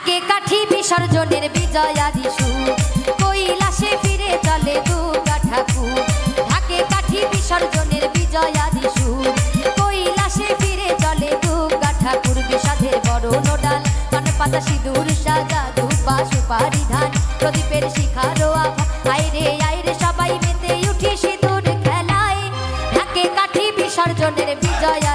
ঢাকে কাঠি বিসর্জনের বিজয়াদি সুর, কৈলাসে ফিরে চলে দুর্গা ঠাকুর। ঢাকে কাঠি বিসর্জনের বিজয়াদি সুর, কৈলাসে ফিরে চলে দুর্গা ঠাকুর। বিষাদের বরণ ডাল, পান পাতা সিঁদুর সাজা, ধূপা সুপারি ধান, প্রদীপের শিখারো আভা, আইরে সবাই মেতে উঠি সিঁদুর খেলায়। ঢাকে কাঠি বিসর্জনের বিজয়া